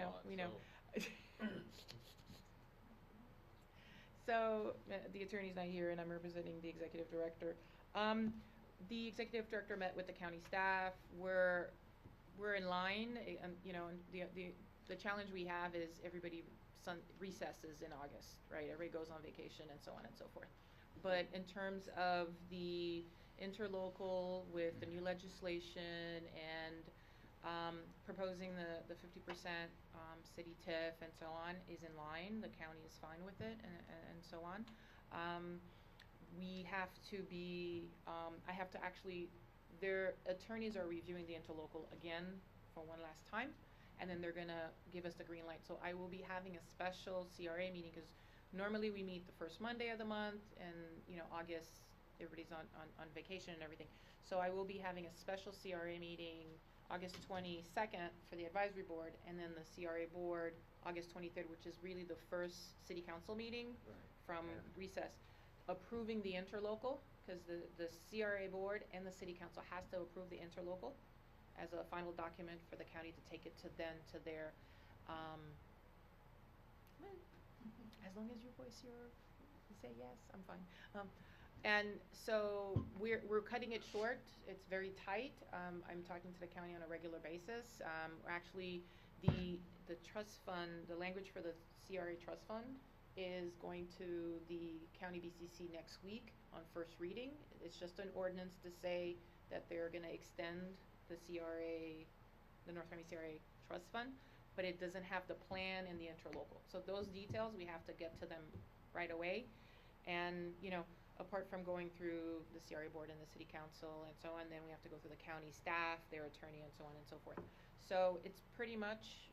know, we know. So. So the attorney's not here, and I'm representing the executive director. The executive director met with the county staff. We're in line, you know, and the challenge we have is everybody recesses in August, right? Everybody goes on vacation and so on and so forth. But in terms of the interlocal with the new legislation and proposing the 50% city TIF and so on is in line. The county is fine with it and so on. We have to be, I have to actually, their attorneys are reviewing the interlocal again for one last time, and then they're gonna give us the green light. So I will be having a special CRA meeting, because normally we meet the first Monday of the month, and you know, August, everybody's on vacation and everything. So I will be having a special CRA meeting August 22nd for the advisory board, and then the CRA board August 23rd, which is really the first city council meeting from recess, approving the interlocal, because the CRA board and the city council has to approve the interlocal as a final document for the county to take it to their, as long as you voice you say yes, I'm fine. And so we're cutting it short. It's very tight. I'm talking to the county on a regular basis. Actually, the trust fund, the language for the CRA trust fund is going to the county BCC next week on first reading. It's just an ordinance to say that they're going to extend the CRA, the North Miami CRA trust fund, but it doesn't have the plan and the interlocal. So those details, we have to get to them right away. And, you know, apart from going through the CRA board and the city council and so on, then we have to go through the county staff, their attorney, and so on and so forth. So it's pretty much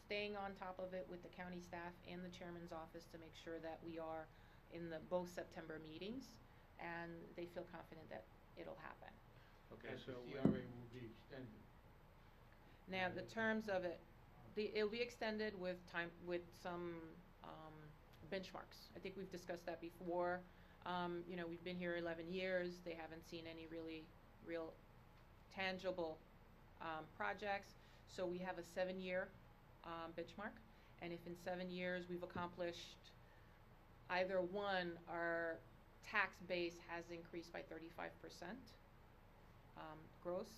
staying on top of it with the county staff and the chairman's office to make sure that we are in the both September meetings, and they feel confident that it'll happen. Okay, so the CRA will be extended. Now, the terms of it, it'll be extended with some benchmarks. I think we've discussed that before. You know, we've been here 11 years. They haven't seen any real tangible projects. So we have a 7-year benchmark. And if in 7 years we've accomplished either one, our tax base has increased by 35% gross,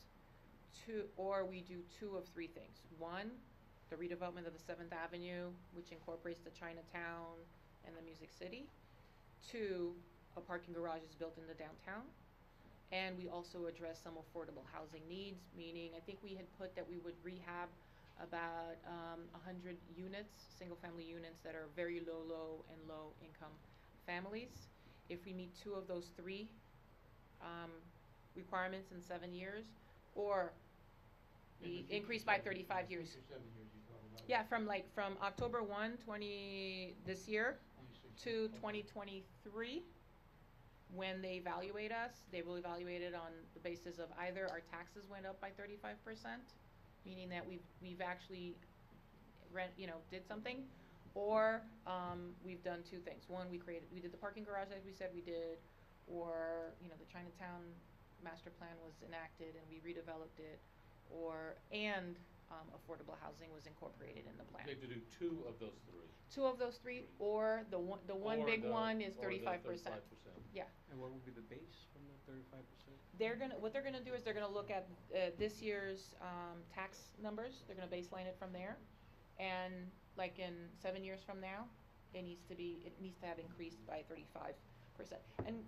or we do 2 of 3 things. 1, the redevelopment of the 7th Avenue, which incorporates the Chinatown and the Music City. 2, a parking garage is built in the downtown. And we also address some affordable housing needs, meaning I think we had put that we would rehab about 100 units, single-family units that are very low and low-income families. If we meet 2 of those 3 requirements in 7 years, or we increase by 35 years. Yeah, from October 1, this year to 2023, when they evaluate us, they will evaluate it on the basis of either our taxes went up by 35%, meaning that we've actually did something, or we've done 2 things. 1, we did the parking garage as we said we did, or the Chinatown master plan was enacted and we redeveloped it, and affordable housing was incorporated in the plan. You have to do 2 of those 3. 2 of those 3, or the one big one is 35%. Yeah. And what would be the base from the 35%? What they're gonna do is they're gonna look at this year's tax numbers. They're gonna baseline it from there, and like in 7 years from now, it needs to have increased by 35%. And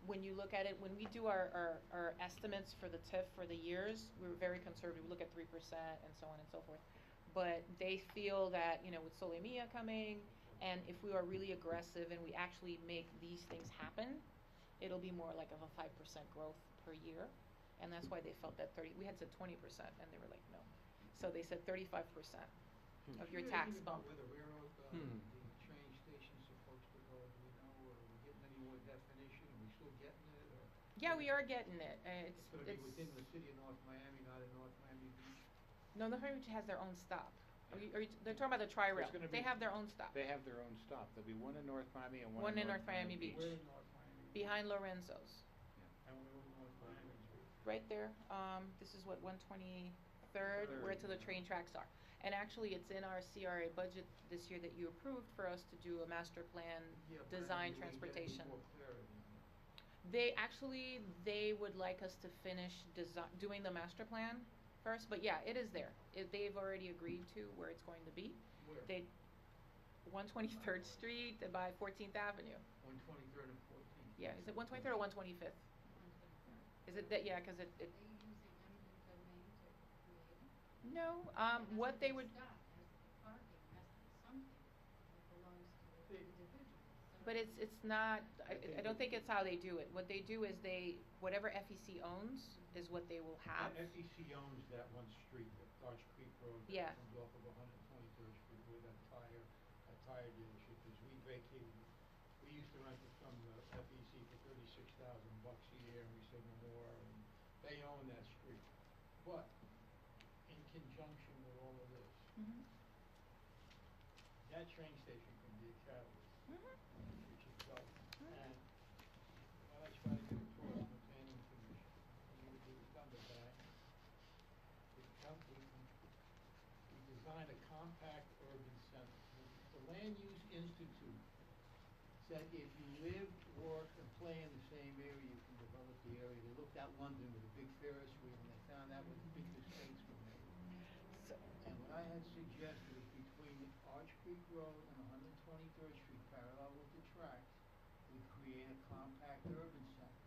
when you look at it, when we do our estimates for the TIF for the years, we're very conservative. We look at 3% and so on and so forth. But they feel that with Sole Mia coming, and if we are really aggressive and we actually make these things happen, it'll be more like of a 5% growth per year. And that's why they felt that we had said 20%, and they were like, no. So they said 35% of your tax bump. Where the railroad, the train station's supposed to go, do we know, or are we getting any more definition? Are we still getting it? Or Yeah, we are getting it. it's going to be within the city of North Miami, not in North Miami Beach? No, North Miami Beach has their own stop. They're talking about the Tri-Rail. They have their own stop. They have their own stop. There'll be one in North Miami and one in North Miami Beach. Where in North Miami? Behind Lorenzo's. And where in North Miami? Right there. This is what, 120, Third, where Third, to the yeah. train tracks are. And actually, it's in our CRA budget this year that you approved for us to do a master plan, Yeah, but I design, mean, we get transportation. more clarity on that. They would like us to finish doing the master plan first, but yeah, it is there. They've already agreed to where it's going to be. Where? 123rd Street by 14th Avenue. 123rd and 14th. Yeah, is it 123rd or 125th? Is it that, yeah, cause it. Are you using eminent domain to create it? No, It has what to they be would, Scott, has to be parking, has to be something that belongs to the They- individual. but it's not, I don't think it's how they do it. What they do is whatever FEC owns is what they will have. FEC owns that one street, that Arch Creek Road, Yeah. that comes off of 123rd Street where that tire dealership is. We vacated it. We used to rent it from the FEC for $36,000 a year, and we said no more, and they own that street. But in conjunction with all of this, Mhm. that train station can be a catalyst, Mhm. which is development. And what I try to get across in the planning commission, and you would do is come to that, we designed a compact urban center. The Land Use Institute said if you live, work, and play in the same area, you can develop the area. They looked at London with a big Ferris wheel, and they found out where the big mistakes were made. And what I had suggested is between Arch Creek Road and 123rd Street, parallel with the tracks, we create a compact urban center.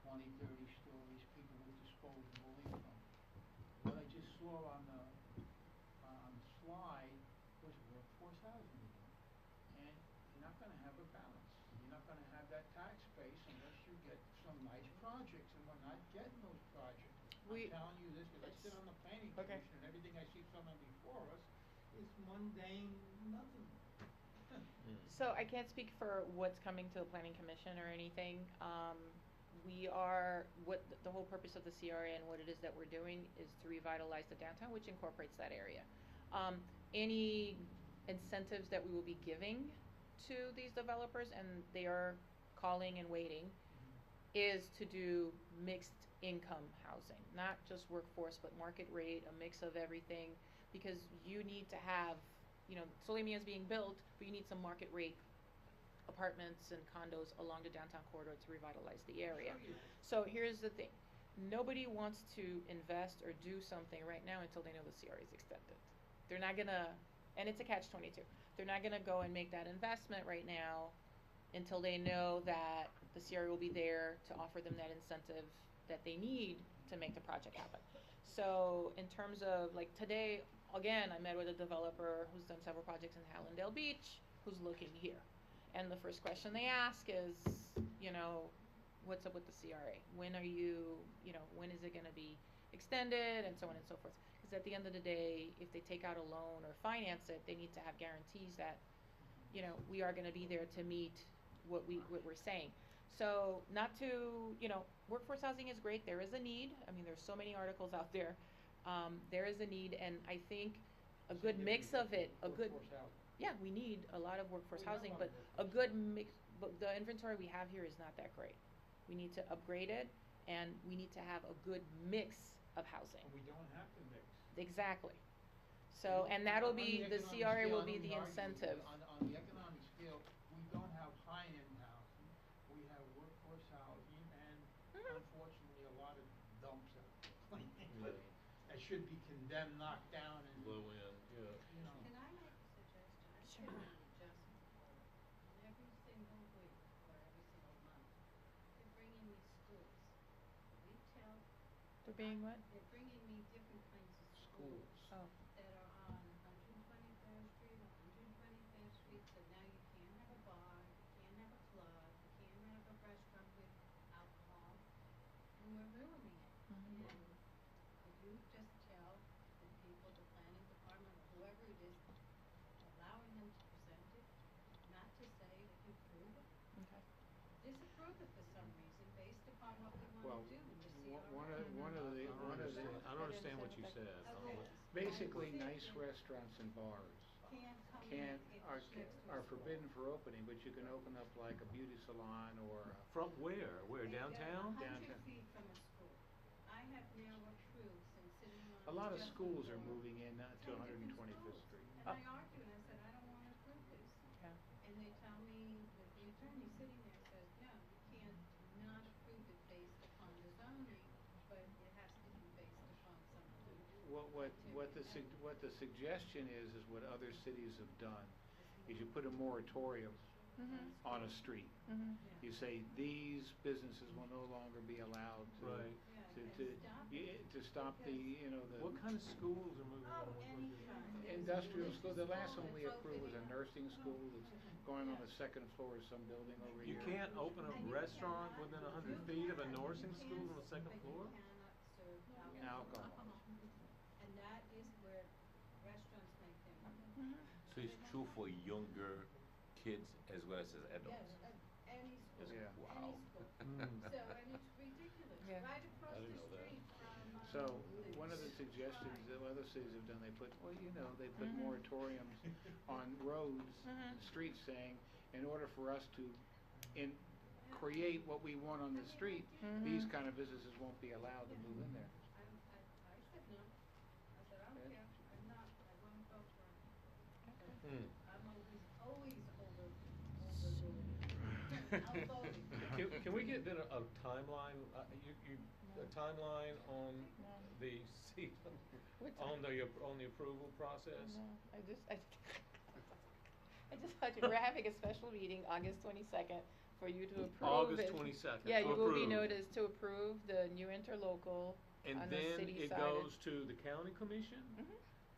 20, 30 stories, people with disposable income. What I just saw on the slide was workforce housing again. And you're not gonna have a balance. You're not gonna have that tax base unless you get some nice projects, and we're not getting those projects. I'm telling you this because I sit on the planning Okay. commission, and everything I see coming before us is mundane, nothing. So I can't speak for what's coming to the planning commission or anything. The whole purpose of the CRA and what it is that we're doing is to revitalize the downtown, which incorporates that area. Any incentives that we will be giving to these developers, and they are calling and waiting, is to do mixed income housing, not just workforce, but market rate, a mix of everything, because you need to have, Solemia is being built, but you need some market rate apartments and condos along the downtown corridor to revitalize the area. So here's the thing, nobody wants to invest or do something right now until they know the CRA is extended. They're not gonna, and it's a catch-22, they're not gonna go and make that investment right now until they know that the CRA will be there to offer them that incentive that they need to make the project happen. So in terms of, like, today, again, I met with a developer who's done several projects in Hallandale Beach, who's looking here. And the first question they ask is, what's up with the CRA? When when is it gonna be extended, and so on and so forth. Because at the end of the day, if they take out a loan or finance it, they need to have guarantees that, we are gonna be there to meet what we're saying. So not to, workforce housing is great, there is a need, I mean, there's so many articles out there. There is a need, and I think a good mix of it, Workforce housing. yeah, we need a lot of workforce We have housing, a lot but of a workforce good housing. mix, but the inventory we have here is not that great. We need to upgrade it, and we need to have a good mix of housing. And we don't have to mix. Exactly. So, and that'll be, the CRA will be the incentive. On the economic scale, we don't have high-end housing, we have workforce housing, and unfortunately, a lot of dumps out. Yeah. That should be condemned, knocked down, and, Low end, yeah. Can I make a suggestion? I Sure. put an adjustment order, and every single week or every single month, they're bringing me schools. Retail. They're being what? They're bringing me different kinds of schools Oh, that are on 123rd Street, 125th Street, so now you can't have a bar, you can't have a club, you can't have a restaurant with alcohol, and we're ruining it. Mhm. And could you just tell the people, the planning department, or whoever it is, allowing them to present it, not to say that you approve it, okay. disapprove it for some reason based upon what we Well, wanna do in the CRA. one of the, I don't understand what you said. Okay. basically nice restaurants and bars Can't come in if are it's next to a are school. forbidden for opening, but you can open up like a beauty salon or From where? Where, They're downtown? 100 Downtown. feet from a school. I have now approved, since sitting on A lot of Just schools are for moving in to 10 125th different schools. Street. And I argued, and I said, I don't wanna approve this. Yeah. And they tell me that the attorney sitting there says, no, you can't not approve it based upon the zoning, but it has to be based upon some criteria. What the suggestion is what other cities have done, is you put a moratorium Mhm. on a street. Mhm. Yeah. You say these businesses will no longer be allowed to, Right. Yeah, to, and to, stop y- it, to stop the, you know, the. What kind of schools are moving Oh, on? What- any what- kind. There's Industrial religious school, the last one we that's approved was a opening up. nursing school that's going on the second floor of some building over You here. can't open a And you restaurant cannot- within you 100 feet of a can, nursing you school can, on the second but floor? you cannot serve Alcohol. And that is where restaurants make their money. Mhm. So it's true for younger kids as well as adults? Yes, any school, Yeah. Wow. any school. Mm. So, and it's ridiculous, Yeah. right across I the didn't know that. street from, So, one of the suggestions that other cities have done, they put Mhm. moratoriums on roads, Mhm. streets, saying, in order for us to create what we want on the street, these Mhm. kind of businesses won't be allowed to move in there. I said no. I said, I don't Okay. care, I won't vote for it. Hmm. I'm always over I'll vote. Can we get then a timeline, a timeline on No. the seat, What on the approval process? No, I just thought we're having a special meeting August 22nd for you to approve August it. 22nd, Yeah, to you will be approve. noticed to approve the new interlocal And on the then city it side. goes to the county commission Mhm.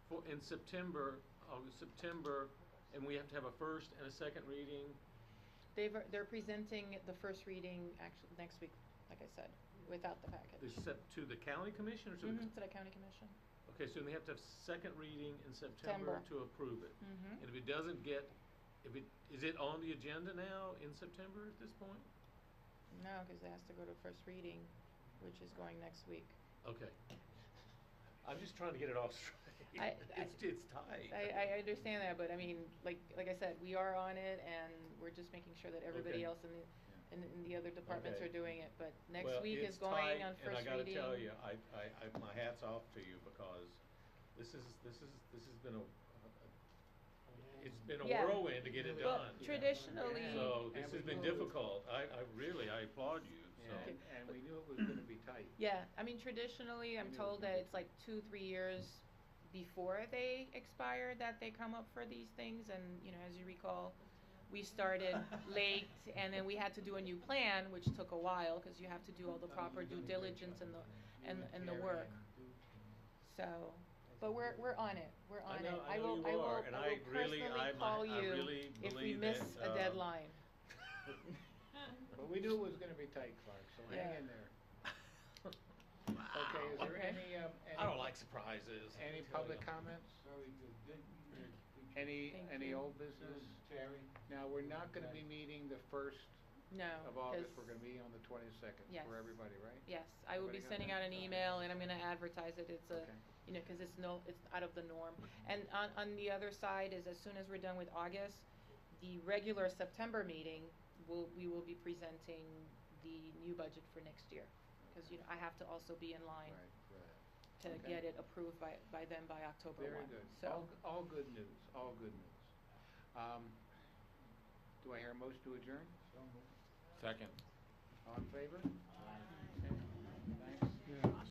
for, in September, September, and we have to have a first and a second reading. They're presenting the first reading actually next week, like I said, without the package. To the county commission or to the? Mhm, to the county commission. Okay, so they have to have second reading in September September. to approve it. Mhm. And if it doesn't get, is it on the agenda now in September at this point? No, because it has to go to first reading, which is going next week. Okay. I'm just trying to get it all straight. It's tight. I understand that, but I mean, like I said, we are on it, and we're just making sure that everybody Okay. else in the other departments Okay. are doing it. But next Well, week it's is going tight, on first And I reading. gotta tell you, my hat's off to you because this has been it's been a Yeah. whirlwind to get it Well, done. traditionally, So And this we has been knew it was- difficult. I applaud you, so. And we knew it was gonna be tight. yeah, I mean, traditionally, I'm I knew it told was that gonna be it's like 2-3 years before they expire that they come up for these things, and, you know, as you recall, we started late, and then we had to do a new plan, which took a while, because you have to do all the proper due diligence and the work. So, but we're on it, we're on it. I know you are, and I really, personally call I you really if we believe miss that, a deadline. But we knew it was gonna be tight, Clark, so hang Yeah. in there. Okay, is there Okay. I don't like surprises. any public comments? Very good, good. Thank Any you. old business? Terry? Now, we're not gonna be meeting the first No, of August, 'cause- we're gonna be on the 22nd Yes. for everybody, right? yes, I will be Everybody got sending that? out an email, and I'm gonna advertise it. It's a, Okay. you know, 'cause it's out of the norm. And on the other side is, as soon as we're done with August, the regular September meeting, we will be presenting the new budget for next year. 'Cause, you know, I have to also be in line Right, to Okay. get it approved by them by October 1. very good. So, All good news, all good news. Do I hear a motion to adjourn? So moved. Second. All in favor?